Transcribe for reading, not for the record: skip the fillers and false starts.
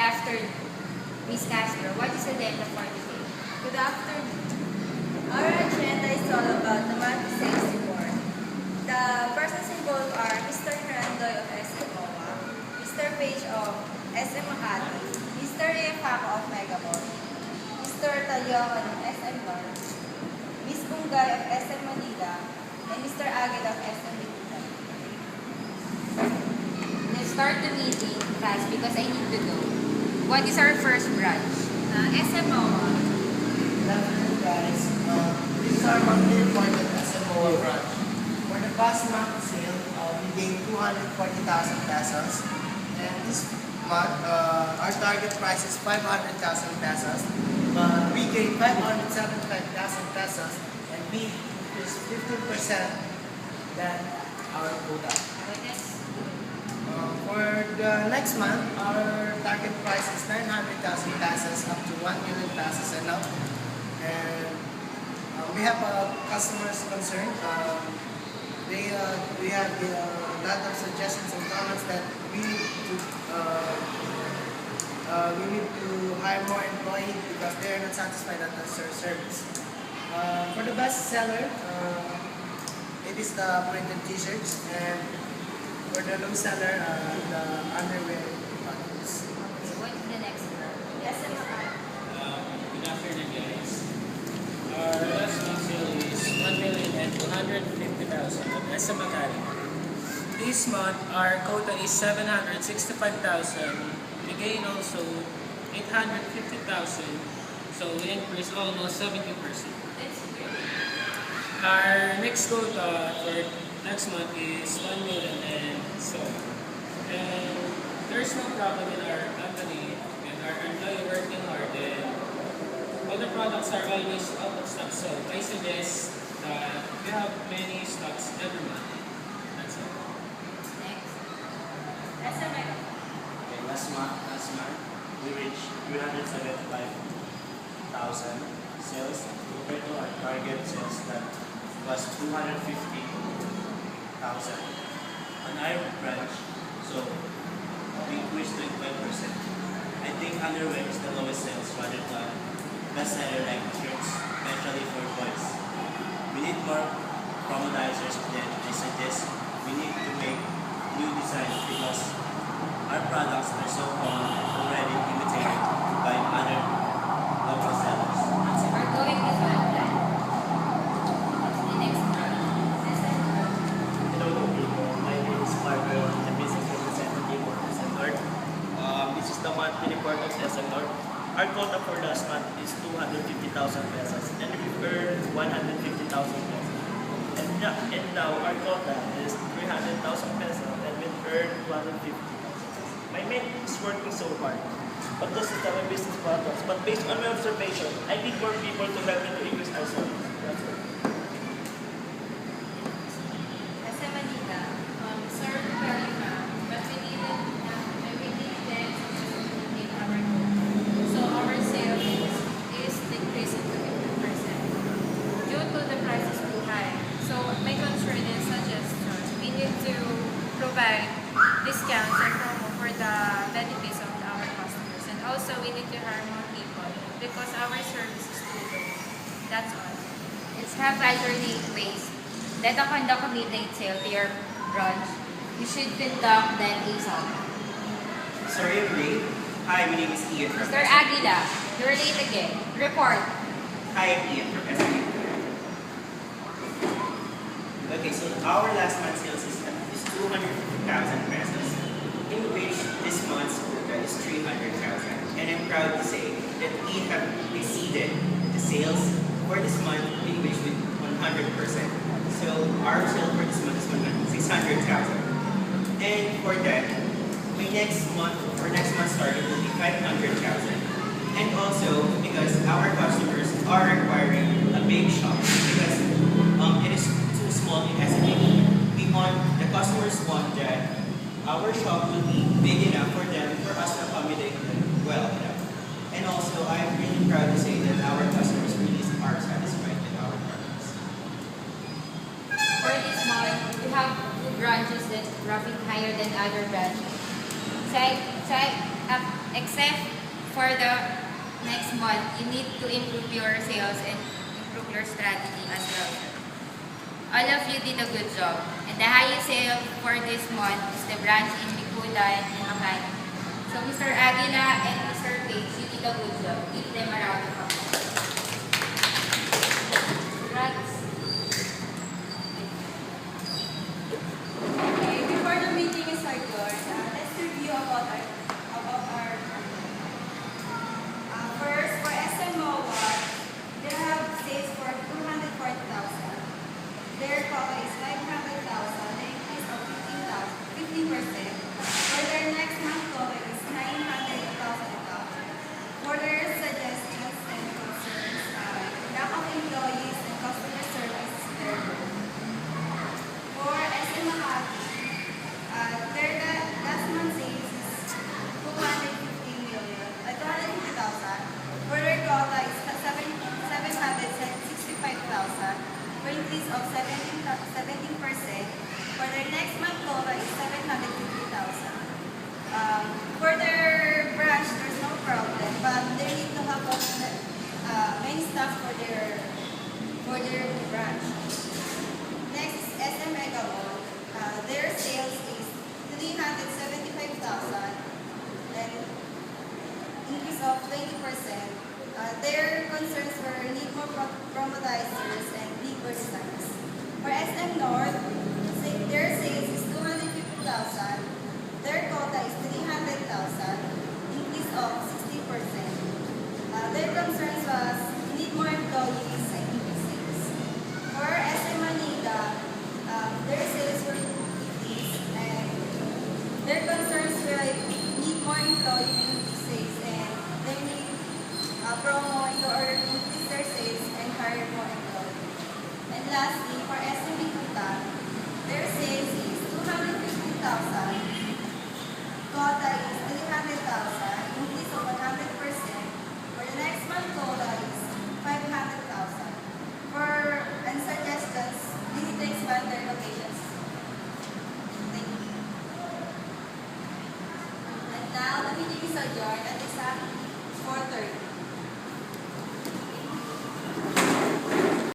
afternoon. Miss Castro, what is the agenda for today? Good afternoon. Our agenda is all about the monthly sales report. The persons involved are Mr. Randoy of SM MOA, Mr. Page of SM Makati, Mr. Refaco of Megaball, Mr. Talyon of SM North, Ms. Bungay of SM Manila, and Mr. Aguila of SM Bikutan. Let's start the meeting fast because I need to know. What is our first branch? SM MOA. Good afternoon, guys. This is our monthly report at SMOA branch. For the past month sale, we gained 240,000 pesos. And this month, our target price is 500,000 pesos. But we gained 575,000 pesos and we increased 15% than our quota. For the next month, our target price is 900,000 pesos up to 1 million pesos and up. And we have customers concerned. We have a lot of suggestions and comments that we need to hire more employees because they are not satisfied at the service. For the best seller, it is the printed t-shirts, and for the low seller, the underwear buttons. What is the next branch? SM Makati. Good afternoon, guys. Our last month sale is 1,250,000 of SM Makati. This month, our quota is 765,000. We gain also 850,000. So we increase almost 70%. Our next quota for next month is 1 million and so. And there's no problem in our company and our employee working hard, and all the products are always out of stock. So I suggest that we have many stocks every month. That's all. Next. SM Megaball. Okay, last month, we reached 375,000 sales compared to our target sales that was 250,000 on our branch. So we increased 25%. I think underwear is the lowest sales rather than best seller like shirts, especially for boys. We need more promotizers, then I suggest we need to make new designs because our products are so common and already imitated by other local sellers. We're going with one plan. What's the next branch? SM North. Hello people, my name is Marco, the business representative of SM North. This is the monthly report of SM North. Our quota for last month is 250,000 pesos and we earned 150,000 pesos. And now our quota is 300,000 pesos and we earned 250,000 pesos. My mate is working so hard, but this is our business products. But based on my observation, I need more people to help me to increase our service. That's all. SM Manila. Sir, very fast, but we needed everything to maintain our goal. So our sales is decreasing to 50% due to the price is too high. So my concern and suggestion, we need to provide discounts and promo for the benefits of our customers. And also we need to hire more people because our service is too low. That's all. Let's have alternate ways. Let us conduct a midnight sale to your branch. You should conduct then a sale. Sorry, I'm late. Hi, my name is Ian from Mr. Aguila, you're late again. Report. Hi, I'm Ian from SMU. Okay, so our last month's sales is 250,000 pesos, in which this month's quota is 300,000. And I'm proud to say that we have exceeded the sales for this month, in which with 100%. So our sale for this month is 600,000. And for that, my next month's target will be 500,000. And also because our customers are requiring a big shop because it is too small in SME. The customers want that our shop will be big enough for them, for us to accommodate them well enough. And also, I'm really proud to say that our customers really are satisfied with our products. For this month, we have two branches that profit higher than other branches. except for the next month, you need to improve your sales and improve your strategy as well. All of you did a good job. And the highest sale for this month is the branch in Biculan and Makati. So Mr. Aguila and Mr. Page, you did a good job. Give them a round of applause. Congrats. Okay, before the meeting is adjourned, let's review about our first, for SMOA, they have sales for 240,000. Their quota is 500,000, an increase of 15%. For their next month quota is 900,000. For their suggestions and concerns, lack of employees and customer service is their goal. For SM Makati, their last month sales is 250,000. For their quota is 765,000, for increase of 17%. For their next month quota is 750,000. For their branch, there's no problem, but they need to have many staff for their branch. Next is SM Megamall. Their sales is 375,000, and increase of 20%. Their concerns were need more promotizers and bigger signs. For SM North, their sales is 250,000. Their quota is 300,000, increase of 60%. Their concerns was need more employees and increase sales. For SM Manila, their sales were 250, and their concerns were need more employees and increase sales, and they need promo in order to increase their sales and hire more employees. And lastly, for SM Bikuta, their sales is 250,000. Quota is 300,000, increase of 100%. For the next month quota is 500,000. For and suggestions, we need to expand their locations. Thank you. And now the meeting is adjourned.